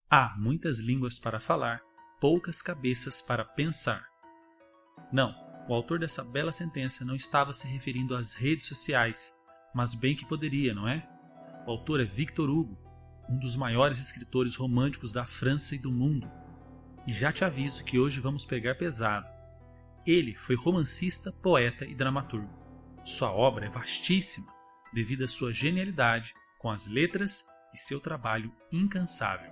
Há muitas línguas para falar, poucas cabeças para pensar. Não, o autor dessa bela sentença não estava se referindo às redes sociais, mas bem que poderia, não é? O autor é Victor Hugo, um dos maiores escritores românticos da França e do mundo. E já te aviso que hoje vamos pegar pesado. Ele foi romancista, poeta e dramaturgo. Sua obra é vastíssima, devido à sua genialidade com as letras e seu trabalho incansável.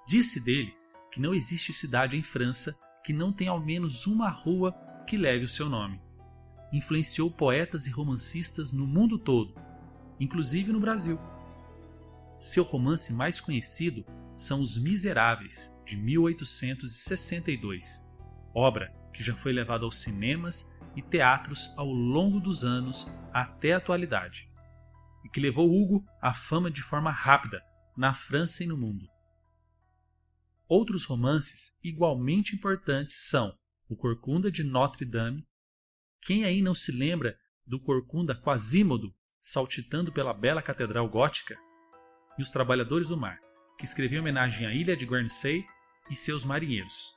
Disse dele que não existe cidade em França que não tenha ao menos uma rua que leve o seu nome. Influenciou poetas e romancistas no mundo todo, inclusive no Brasil. Seu romance mais conhecido são Os Miseráveis, de 1862, obra que já foi levada aos cinemas e teatros ao longo dos anos até a atualidade, e que levou Hugo à fama de forma rápida na França e no mundo. Outros romances igualmente importantes são O Corcunda de Notre Dame. Quem aí não se lembra do Corcunda Quasímodo saltitando pela bela catedral gótica? E Os Trabalhadores do Mar, que escreveu em homenagem à ilha de Guernsey e seus marinheiros.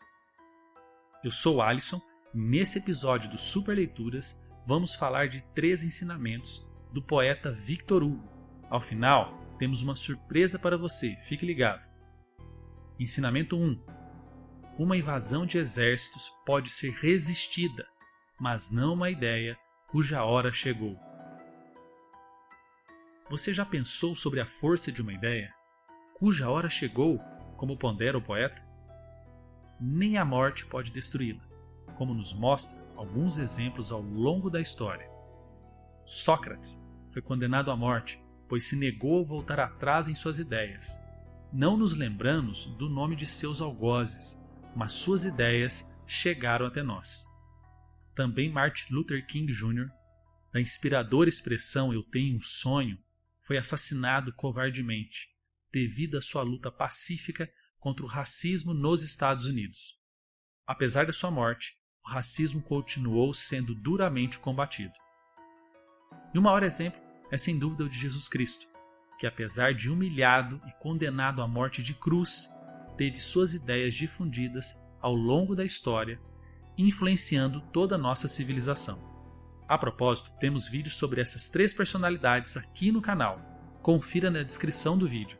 Eu sou Alisson e nesse episódio do Super Leituras vamos falar de 3 ensinamentos do poeta Victor Hugo. Ao final, temos uma surpresa para você, fique ligado. Ensinamento 1. Uma invasão de exércitos pode ser resistida, mas não uma ideia cuja hora chegou. Você já pensou sobre a força de uma ideia, cuja hora chegou, como pondera o poeta? Nem a morte pode destruí-la, como nos mostra alguns exemplos ao longo da história. Sócrates foi condenado à morte, pois se negou a voltar atrás em suas ideias. Não nos lembramos do nome de seus algozes, mas suas ideias chegaram até nós. Também Martin Luther King Jr., da inspiradora expressão "Eu tenho um sonho", foi assassinado covardemente, devido à sua luta pacífica contra o racismo nos Estados Unidos. Apesar da sua morte, o racismo continuou sendo duramente combatido. E o maior exemplo é sem dúvida o de Jesus Cristo, que apesar de humilhado e condenado à morte de cruz, teve suas ideias difundidas ao longo da história, influenciando toda a nossa civilização. A propósito, temos vídeos sobre essas 3 personalidades aqui no canal. Confira na descrição do vídeo.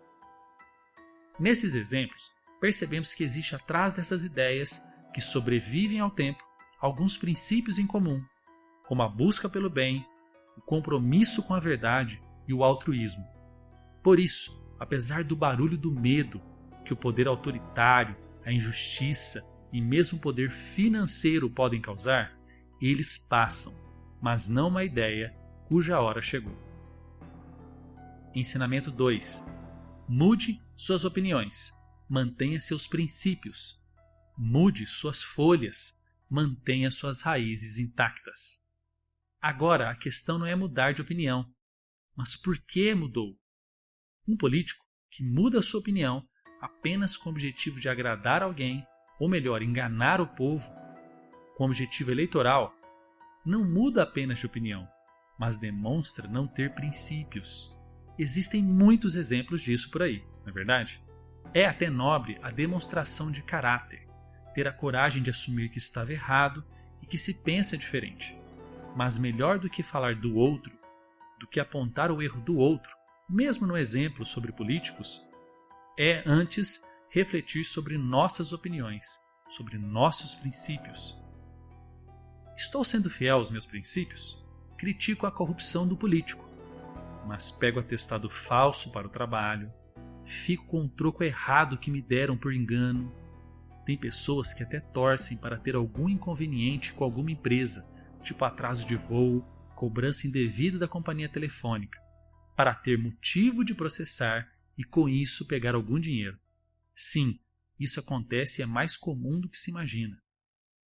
Nesses exemplos, percebemos que existe atrás dessas ideias que sobrevivem ao tempo alguns princípios em comum, como a busca pelo bem, o compromisso com a verdade e o altruísmo. Por isso, apesar do barulho do medo que o poder autoritário, a injustiça e mesmo o poder financeiro podem causar, eles passam, mas não uma ideia cuja hora chegou. Ensinamento 2. Mude suas opiniões, mantenha seus princípios. Mude suas folhas, mantenha suas raízes intactas. Agora, a questão não é mudar de opinião, mas por que mudou? Um político que muda sua opinião apenas com o objetivo de agradar alguém, ou melhor, enganar o povo, com objetivo eleitoral, não muda apenas de opinião, mas demonstra não ter princípios. Existem muitos exemplos disso por aí, não é verdade? É até nobre a demonstração de caráter, ter a coragem de assumir que estava errado e que se pensa diferente. Mas melhor do que falar do outro, do que apontar o erro do outro, mesmo no exemplo sobre políticos, é antes refletir sobre nossas opiniões, sobre nossos princípios. Estou sendo fiel aos meus princípios? Critico a corrupção do político, mas pego atestado falso para o trabalho, fico com o troco errado que me deram por engano. Tem pessoas que até torcem para ter algum inconveniente com alguma empresa, tipo atraso de voo, cobrança indevida da companhia telefônica, para ter motivo de processar e com isso pegar algum dinheiro. Sim, isso acontece e é mais comum do que se imagina.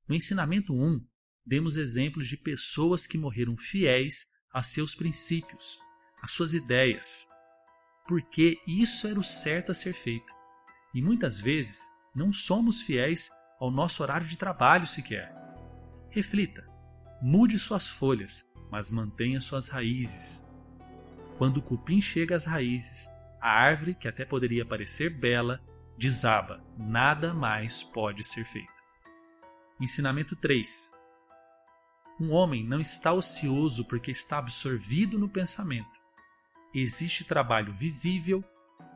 No ensinamento 1, demos exemplos de pessoas que morreram fiéis a seus princípios, às suas ideias, porque isso era o certo a ser feito. E muitas vezes não somos fiéis ao nosso horário de trabalho sequer. Reflita, mude suas folhas, mas mantenha suas raízes. Quando o cupim chega às raízes, a árvore, que até poderia parecer bela, desaba, nada mais pode ser feito. Ensinamento 3. Um homem não está ocioso porque está absorvido no pensamento. Existe trabalho visível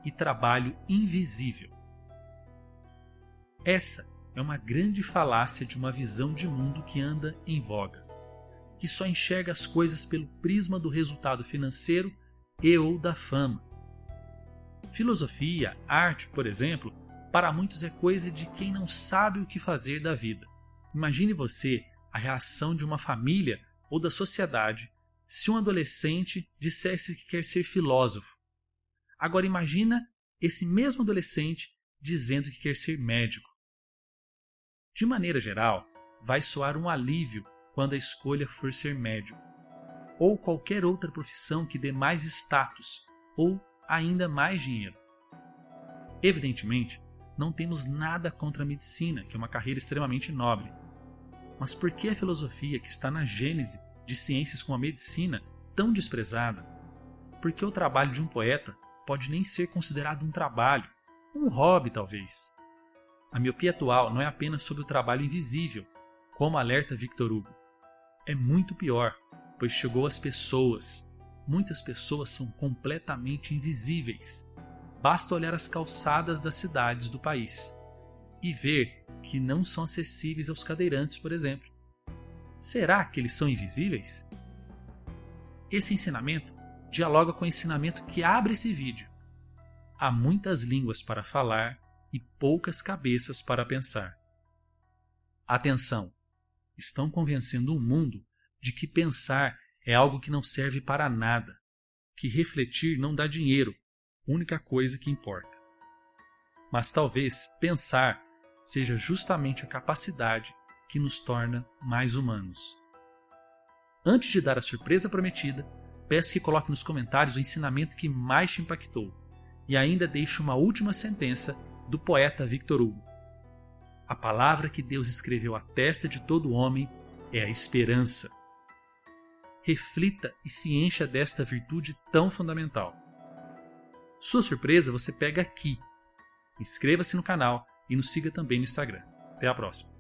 e trabalho invisível. Essa é uma grande falácia de uma visão de mundo que anda em voga, que só enxerga as coisas pelo prisma do resultado financeiro e ou da fama. Filosofia, arte, por exemplo, para muitos é coisa de quem não sabe o que fazer da vida. Imagine você a reação de uma família ou da sociedade se um adolescente dissesse que quer ser filósofo. Agora imagina esse mesmo adolescente dizendo que quer ser médico. De maneira geral, vai soar um alívio quando a escolha for ser médico, ou qualquer outra profissão que dê mais status ou ainda mais dinheiro. Evidentemente, não temos nada contra a medicina, que é uma carreira extremamente nobre. Mas por que a filosofia, que está na gênese de ciências como a medicina, tão desprezada? Por que o trabalho de um poeta pode nem ser considerado um trabalho, um hobby talvez? A miopia atual não é apenas sobre o trabalho invisível, como alerta Victor Hugo. É muito pior, pois chegou às pessoas. Muitas pessoas são completamente invisíveis. Basta olhar as calçadas das cidades do país e ver que não são acessíveis aos cadeirantes, por exemplo. Será que eles são invisíveis? Esse ensinamento dialoga com o ensinamento que abre esse vídeo. Há muitas línguas para falar e poucas cabeças para pensar. Atenção! Estão convencendo o mundo de que pensar é algo que não serve para nada, que refletir não dá dinheiro, única coisa que importa. Mas talvez pensar seja justamente a capacidade que nos torna mais humanos. Antes de dar a surpresa prometida, peço que coloque nos comentários o ensinamento que mais te impactou e ainda deixe uma última sentença do poeta Victor Hugo. A palavra que Deus escreveu à testa de todo homem é a esperança. Reflita e se encha desta virtude tão fundamental. Sua surpresa você pega aqui. Inscreva-se no canal e nos siga também no Instagram. Até a próxima.